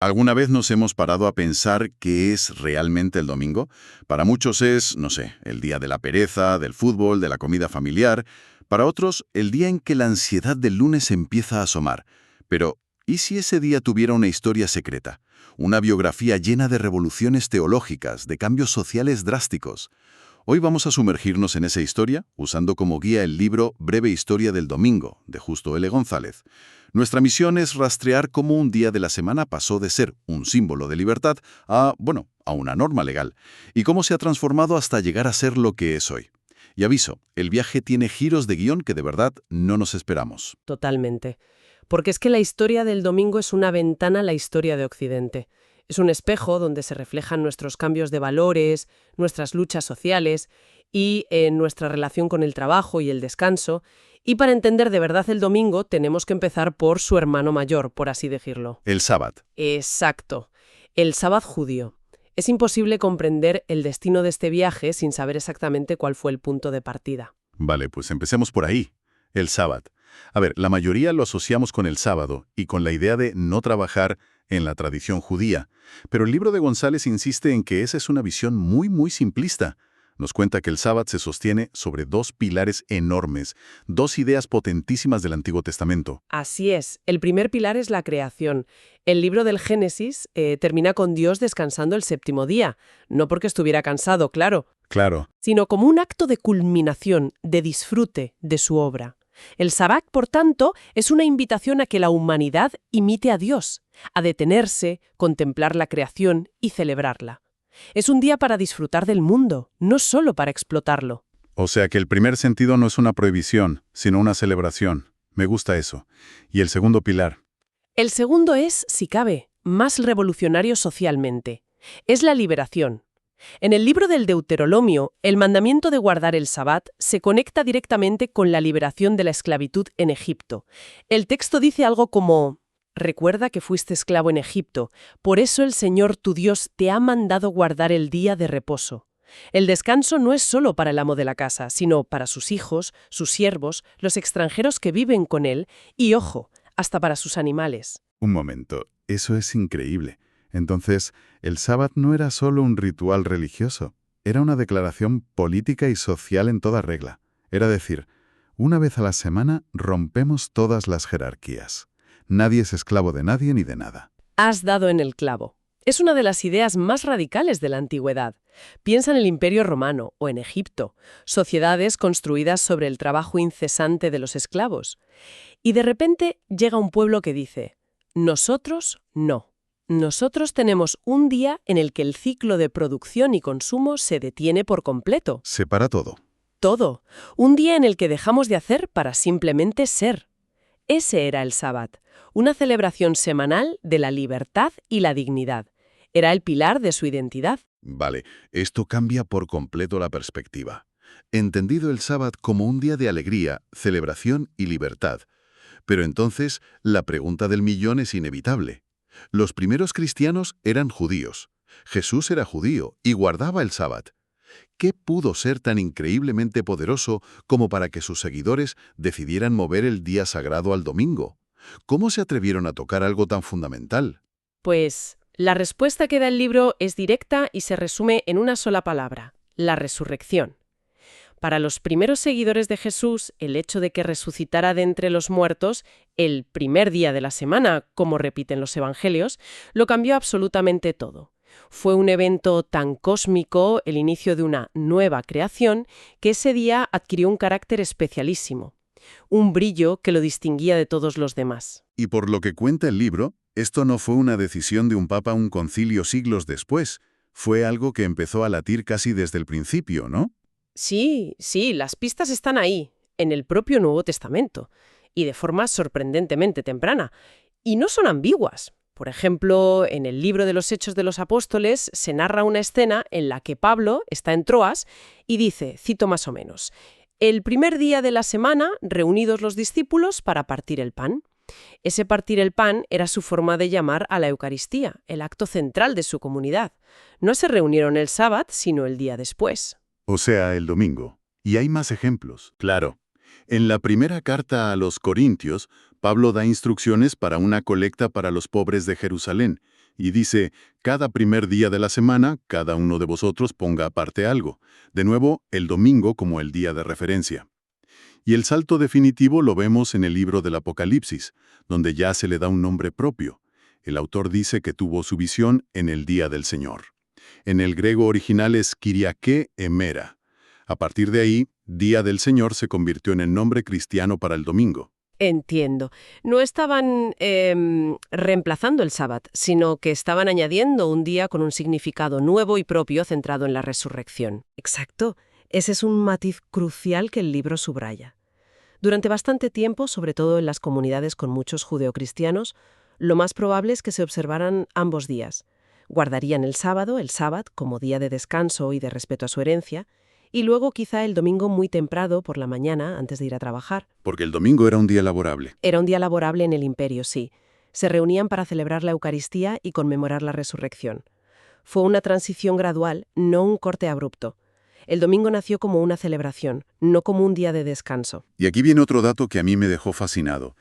¿Alguna vez nos hemos parado a pensar qué es realmente el domingo? Para muchos es, no sé, el día de la pereza, del fútbol, de la comida familiar. Para otros, el día en que la ansiedad del lunes empieza a asomar. Pero, ¿y si ese día tuviera una historia secreta? Una biografía llena de revoluciones teológicas, de cambios sociales drásticos. Hoy vamos a sumergirnos en esa historia usando como guía el libro Breve Historia del Domingo, de Justo L. González. Nuestra misión es rastrear cómo un día de la semana pasó de ser un símbolo de libertad a una norma legal, y cómo se ha transformado hasta llegar a ser lo que es hoy. Y aviso, el viaje tiene giros de guión que de verdad no nos esperamos. Totalmente. Porque es que la historia del domingo es una ventana a la historia de Occidente. Es un espejo donde se reflejan nuestros cambios de valores, nuestras luchas sociales y nuestra relación con el trabajo y el descanso. Y para entender de verdad el domingo tenemos que empezar por su hermano mayor, por así decirlo. El sábado. Exacto. El sábado judío. Es imposible comprender el destino de este viaje sin saber exactamente cuál fue el punto de partida. Vale, pues empecemos por ahí. El sábado. A ver, la mayoría lo asociamos con el sábado y con la idea de no trabajar en la tradición judía. Pero el libro de González insiste en que esa es una visión muy simplista. Nos cuenta que el sábado se sostiene sobre dos pilares enormes, dos ideas potentísimas del Antiguo Testamento. Así es. El primer pilar es la creación. El libro del Génesis termina con Dios descansando el séptimo día. No porque estuviera cansado, claro, Claro. sino como un acto de culminación, de disfrute de su obra. El Sabbat, por tanto, es una invitación a que la humanidad imite a Dios, a detenerse, contemplar la creación y celebrarla. Es un día para disfrutar del mundo, no solo para explotarlo. O sea que el primer sentido no es una prohibición, sino una celebración. Me gusta eso. Y el segundo pilar. El segundo es, si cabe, más revolucionario socialmente. Es la liberación. En el libro del Deuteronomio, el mandamiento de guardar el Sabbat se conecta directamente con la liberación de la esclavitud en Egipto. El texto dice algo como: «Recuerda que fuiste esclavo en Egipto, por eso el Señor tu Dios te ha mandado guardar el día de reposo». El descanso no es solo para el amo de la casa, sino para sus hijos, sus siervos, los extranjeros que viven con él y, ojo, hasta para sus animales. Un momento, eso es increíble. Entonces, el sábado no era solo un ritual religioso, era una declaración política y social en toda regla. Era decir, una vez a la semana rompemos todas las jerarquías. Nadie es esclavo de nadie ni de nada. Has dado en el clavo. Es una de las ideas más radicales de la antigüedad. Piensa en el Imperio Romano o en Egipto, sociedades construidas sobre el trabajo incesante de los esclavos. Y de repente llega un pueblo que dice: nosotros no. Nosotros tenemos un día en el que el ciclo de producción y consumo se detiene por completo. Separa todo. Todo. Un día en el que dejamos de hacer para simplemente ser. Ese era el Sabbat, una celebración semanal de la libertad y la dignidad. Era el pilar de su identidad. Vale, esto cambia por completo la perspectiva. Entendido el sábado como un día de alegría, celebración y libertad. Pero entonces, la pregunta del millón es inevitable. Los primeros cristianos eran judíos. Jesús era judío y guardaba el sábado. ¿Qué pudo ser tan increíblemente poderoso como para que sus seguidores decidieran mover el día sagrado al domingo? ¿Cómo se atrevieron a tocar algo tan fundamental? Pues la respuesta que da el libro es directa y se resume en una sola palabra: la resurrección. Para los primeros seguidores de Jesús, el hecho de que resucitara de entre los muertos el primer día de la semana, como repiten los evangelios, lo cambió absolutamente todo. Fue un evento tan cósmico, el inicio de una nueva creación, que ese día adquirió un carácter especialísimo, un brillo que lo distinguía de todos los demás. Y por lo que cuenta el libro, esto no fue una decisión de un papa, un concilio siglos después. Fue algo que empezó a latir casi desde el principio, ¿no? Sí, las pistas están ahí, en el propio Nuevo Testamento, y de forma sorprendentemente temprana. Y no son ambiguas. Por ejemplo, en el libro de los Hechos de los Apóstoles se narra una escena en la que Pablo está en Troas y dice, cito más o menos: «El primer día de la semana, reunidos los discípulos para partir el pan». Ese partir el pan era su forma de llamar a la Eucaristía, el acto central de su comunidad. No se reunieron el sábado, sino el día después. O sea, el domingo. Y hay más ejemplos. Claro. En la primera carta a los Corintios, Pablo da instrucciones para una colecta para los pobres de Jerusalén, Y dice, cada primer día de la semana, cada uno de vosotros ponga aparte algo. De nuevo, el domingo como el día de referencia. Y el salto definitivo lo vemos en el libro del Apocalipsis, donde ya se le da un nombre propio. El autor dice que tuvo su visión en el día del Señor. En el griego original es Kyriake Emera. A partir de ahí, Día del Señor se convirtió en el nombre cristiano para el domingo. Entiendo. No estaban reemplazando el sábado, sino que estaban añadiendo un día con un significado nuevo y propio centrado en la resurrección. Exacto. Ese es un matiz crucial que el libro subraya. Durante bastante tiempo, sobre todo en las comunidades con muchos judeocristianos, lo más probable es que se observaran ambos días. Guardarían el sábado, como día de descanso y de respeto a su herencia, y luego quizá el domingo muy temprano por la mañana, antes de ir a trabajar. Porque el domingo era un día laborable. Era un día laborable en el imperio, sí. Se reunían para celebrar la Eucaristía y conmemorar la resurrección. Fue una transición gradual, no un corte abrupto. El domingo nació como una celebración, no como un día de descanso. Y aquí viene otro dato que a mí me dejó fascinado.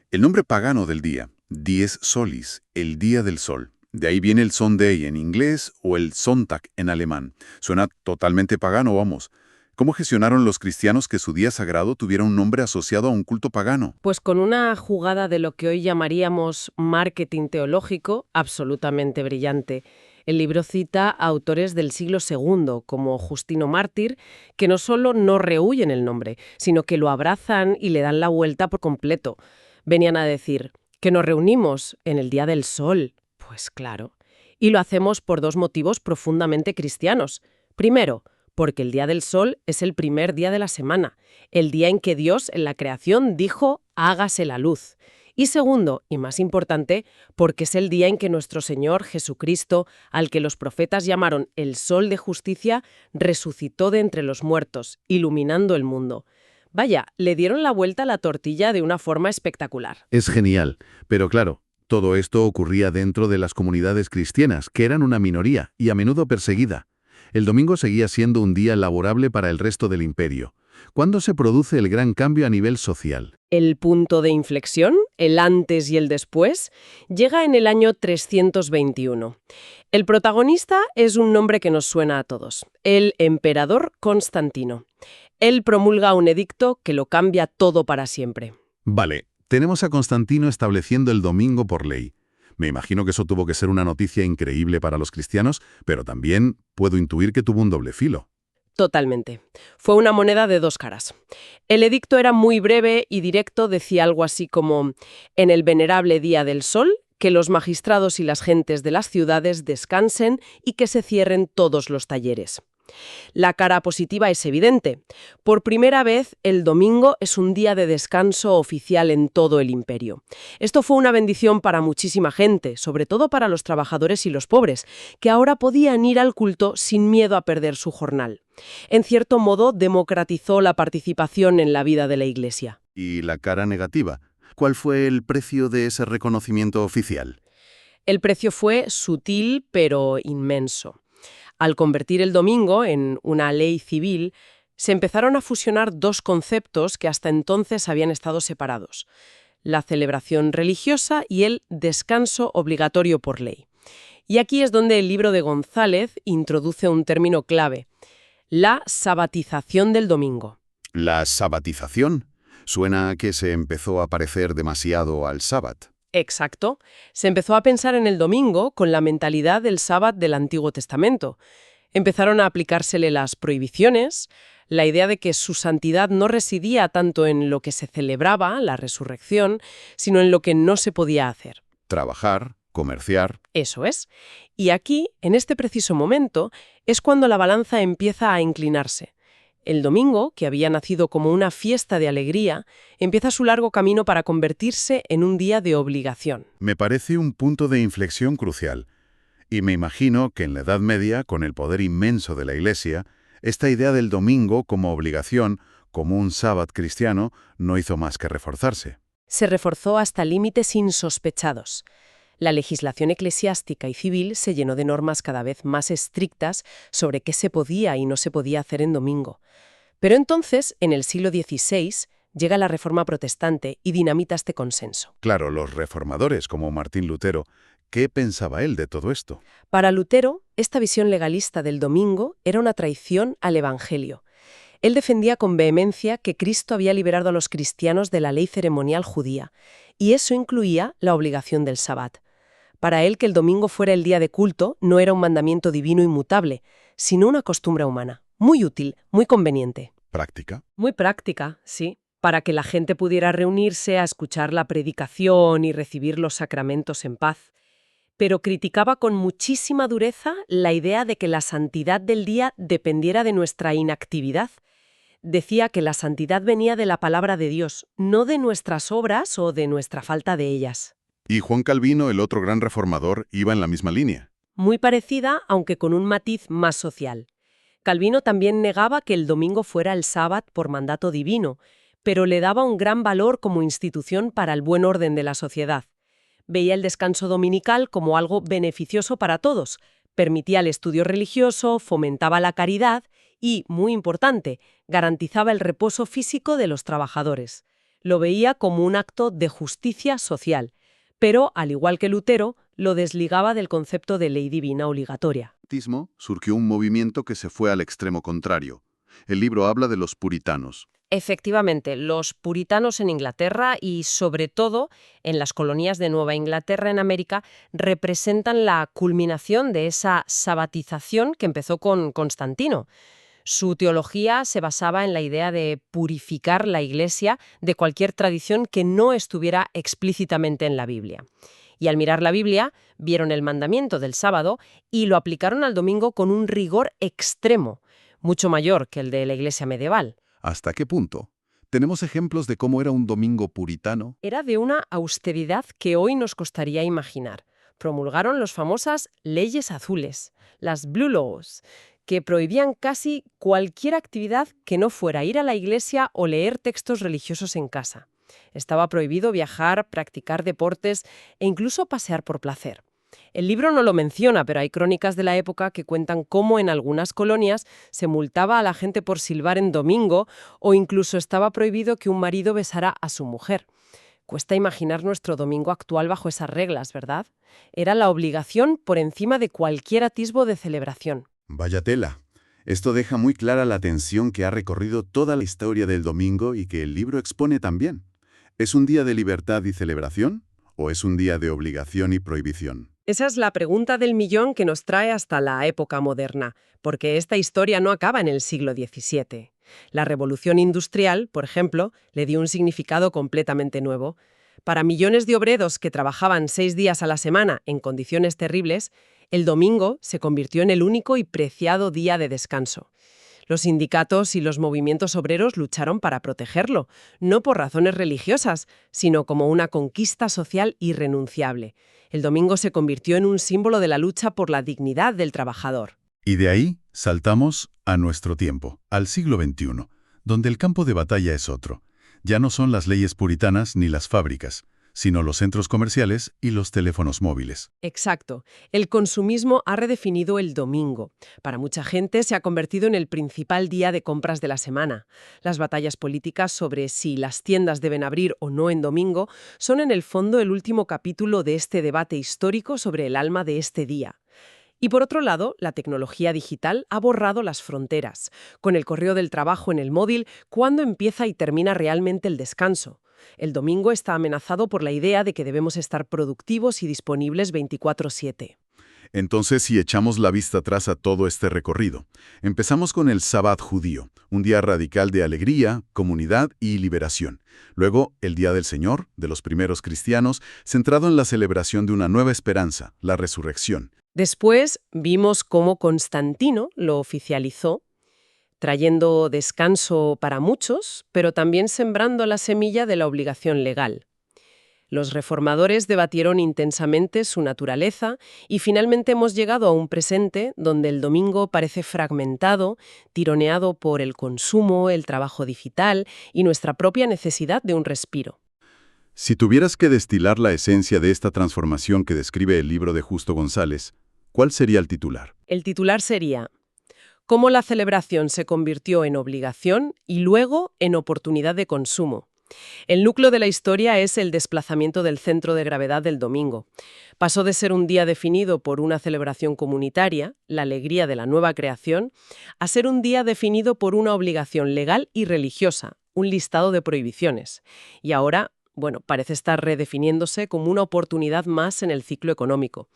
El nombre pagano del día, dies solis, el día del sol. De ahí viene el Sunday en inglés o el Sonntag en alemán. Suena totalmente pagano, vamos. ¿Cómo gestionaron los cristianos que su día sagrado tuviera un nombre asociado a un culto pagano? Pues con una jugada de lo que hoy llamaríamos marketing teológico absolutamente brillante. El libro cita a autores del siglo II, como Justino Mártir, que no solo no rehúyen el nombre, sino que lo abrazan y le dan la vuelta por completo. Venían a decir que nos reunimos en el Día del Sol. Pues claro. Y lo hacemos por dos motivos profundamente cristianos. Primero, porque el Día del Sol es el primer día de la semana, el día en que Dios en la creación dijo, hágase la luz. Y segundo, y más importante, porque es el día en que nuestro Señor Jesucristo, al que los profetas llamaron el Sol de Justicia, resucitó de entre los muertos, iluminando el mundo. Vaya, le dieron la vuelta a la tortilla de una forma espectacular. Es genial, pero claro, todo esto ocurría dentro de las comunidades cristianas, que eran una minoría y a menudo perseguida. El domingo seguía siendo un día laborable para el resto del imperio. ¿Cuándo se produce el gran cambio a nivel social? El punto de inflexión, el antes y el después, llega en el año 321. El protagonista es un nombre que nos suena a todos, el emperador Constantino. Él promulga un edicto que lo cambia todo para siempre. Vale, tenemos a Constantino estableciendo el domingo por ley. Me imagino que eso tuvo que ser una noticia increíble para los cristianos, pero también puedo intuir que tuvo un doble filo. Totalmente. Fue una moneda de dos caras. El edicto era muy breve y directo, decía algo así como: en el venerable día del sol, que los magistrados y las gentes de las ciudades descansen y que se cierren todos los talleres. La cara positiva es evidente. Por primera vez, el domingo es un día de descanso oficial en todo el imperio. Esto fue una bendición para muchísima gente, sobre todo para los trabajadores y los pobres, que ahora podían ir al culto sin miedo a perder su jornal. En cierto modo, democratizó la participación en la vida de la Iglesia. ¿Y la cara negativa? ¿Cuál fue el precio de ese reconocimiento oficial? El precio fue sutil, pero inmenso. Al convertir el domingo en una ley civil, se empezaron a fusionar dos conceptos que hasta entonces habían estado separados: la celebración religiosa y el descanso obligatorio por ley. Y aquí es donde el libro de González introduce un término clave: la sabatización del domingo. ¿La sabatización? Suena a que se empezó a parecer demasiado al sábado. Exacto. Se empezó a pensar en el domingo con la mentalidad del sábado del Antiguo Testamento. Empezaron a aplicársele las prohibiciones, la idea de que su santidad no residía tanto en lo que se celebraba, la resurrección, sino en lo que no se podía hacer. Trabajar, comerciar. Eso es. Y aquí, en este preciso momento, es cuando la balanza empieza a inclinarse. El domingo, que había nacido como una fiesta de alegría, empieza su largo camino para convertirse en un día de obligación. Me parece un punto de inflexión crucial. Y me imagino que en la Edad Media, con el poder inmenso de la Iglesia, esta idea del domingo como obligación, como un sábado cristiano, no hizo más que reforzarse. Se reforzó hasta límites insospechados. La legislación eclesiástica y civil se llenó de normas cada vez más estrictas sobre qué se podía y no se podía hacer en domingo. Pero entonces, en el siglo XVI, llega la Reforma Protestante y dinamita este consenso. Claro, los reformadores, como Martín Lutero, ¿Qué pensaba él de todo esto? Para Lutero, esta visión legalista del domingo era una traición al Evangelio. Él defendía con vehemencia que Cristo había liberado a los cristianos de la ley ceremonial judía, y eso incluía la obligación del Sabbat. Para él, que el domingo fuera el día de culto no era un mandamiento divino inmutable, sino una costumbre humana, muy útil, muy conveniente. ¿Práctica? Muy práctica, sí, para que la gente pudiera reunirse a escuchar la predicación y recibir los sacramentos en paz. Pero criticaba con muchísima dureza la idea de que la santidad del día dependiera de nuestra inactividad. Decía que la santidad venía de la palabra de Dios, no de nuestras obras o de nuestra falta de ellas. Y Juan Calvino, el otro gran reformador, iba en la misma línea. Muy parecida, aunque con un matiz más social. Calvino también negaba que el domingo fuera el sábado por mandato divino, pero le daba un gran valor como institución para el buen orden de la sociedad. Veía el descanso dominical como algo beneficioso para todos, permitía el estudio religioso, fomentaba la caridad y, muy importante, garantizaba el reposo físico de los trabajadores. Lo veía como un acto de justicia social, pero, al igual que Lutero, lo desligaba del concepto de ley divina obligatoria. Surgió un movimiento que se fue al extremo contrario. El libro habla de los puritanos. Efectivamente, los puritanos en Inglaterra y, sobre todo, en las colonias de Nueva Inglaterra en América, representan la culminación de esa sabatización que empezó con Constantino. Su teología se basaba en la idea de purificar la Iglesia de cualquier tradición que no estuviera explícitamente en la Biblia. Y al mirar la Biblia, vieron el mandamiento del sábado y lo aplicaron al domingo con un rigor extremo, mucho mayor que el de la Iglesia medieval. ¿Hasta qué punto? ¿Tenemos ejemplos de cómo era un domingo puritano? Era de una austeridad que hoy nos costaría imaginar. Promulgaron las famosas leyes azules, las Blue Laws, que prohibían casi cualquier actividad que no fuera ir a la iglesia o leer textos religiosos en casa. Estaba prohibido viajar, practicar deportes e incluso pasear por placer. El libro no lo menciona, pero hay crónicas de la época que cuentan cómo en algunas colonias se multaba a la gente por silbar en domingo o incluso estaba prohibido que un marido besara a su mujer. Cuesta imaginar nuestro domingo actual bajo esas reglas, ¿verdad? Era la obligación por encima de cualquier atisbo de celebración. Vaya tela. Esto deja muy clara la tensión que ha recorrido toda la historia del domingo y que el libro expone también. ¿Es un día de libertad y celebración o es un día de obligación y prohibición? Esa es la pregunta del millón que nos trae hasta la época moderna, porque esta historia no acaba en el siglo XVII. La revolución industrial, por ejemplo, le dio un significado completamente nuevo. Para millones de obreros que trabajaban 6 días a la semana en condiciones terribles, el domingo se convirtió en el único y preciado día de descanso. Los sindicatos y los movimientos obreros lucharon para protegerlo, no por razones religiosas, sino como una conquista social irrenunciable. El domingo se convirtió en un símbolo de la lucha por la dignidad del trabajador. Y de ahí saltamos a nuestro tiempo, al siglo XXI, donde el campo de batalla es otro. Ya no son las leyes puritanas ni las fábricas, sino los centros comerciales y los teléfonos móviles. Exacto. El consumismo ha redefinido el domingo. Para mucha gente se ha convertido en el principal día de compras de la semana. Las batallas políticas sobre si las tiendas deben abrir o no en domingo son en el fondo el último capítulo de este debate histórico sobre el alma de este día. Y por otro lado, la tecnología digital ha borrado las fronteras. Con el correo del trabajo en el móvil, ¿cuándo empieza y termina realmente el descanso? El domingo está amenazado por la idea de que debemos estar productivos y disponibles 24/7. Entonces, si echamos la vista atrás a todo este recorrido, empezamos con el Sabbat judío, un día radical de alegría, comunidad y liberación. Luego, el Día del Señor, de los primeros cristianos, centrado en la celebración de una nueva esperanza, la resurrección. Después vimos cómo Constantino lo oficializó, trayendo descanso para muchos, pero también sembrando la semilla de la obligación legal. Los reformadores debatieron intensamente su naturaleza y finalmente hemos llegado a un presente donde el domingo parece fragmentado, tironeado por el consumo, el trabajo digital y nuestra propia necesidad de un respiro. Si tuvieras que destilar la esencia de esta transformación que describe el libro de Justo González, ¿cuál sería el titular? El titular sería «Cómo la celebración se convirtió en obligación y luego en oportunidad de consumo». El núcleo de la historia es el desplazamiento del centro de gravedad del domingo. Pasó de ser un día definido por una celebración comunitaria, la alegría de la nueva creación, a ser un día definido por una obligación legal y religiosa, un listado de prohibiciones. Y ahora, bueno, parece estar redefiniéndose como una oportunidad más en el ciclo económico.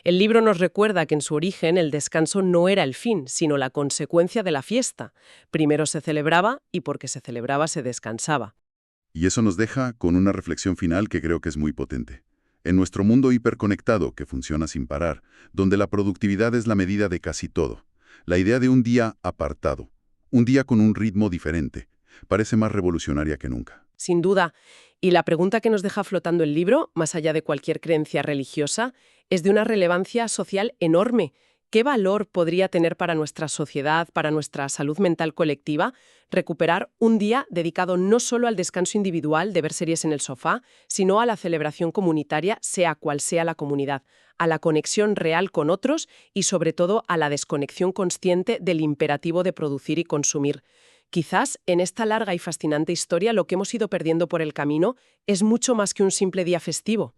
El libro nos recuerda que en su origen el descanso no era el fin, sino la consecuencia de la fiesta. Primero se celebraba y porque se celebraba se descansaba. Y eso nos deja con una reflexión final que creo que es muy potente. En nuestro mundo hiperconectado, que funciona sin parar, donde la productividad es la medida de casi todo, la idea de un día apartado, un día con un ritmo diferente, parece más revolucionaria que nunca. Sin duda. Y la pregunta que nos deja flotando el libro, más allá de cualquier creencia religiosa, es de una relevancia social enorme. ¿Qué valor podría tener para nuestra sociedad, para nuestra salud mental colectiva, recuperar un día dedicado no solo al descanso individual de ver series en el sofá, sino a la celebración comunitaria, sea cual sea la comunidad, a la conexión real con otros y sobre todo a la desconexión consciente del imperativo de producir y consumir? Quizás en esta larga y fascinante historia lo que hemos ido perdiendo por el camino es mucho más que un simple día festivo.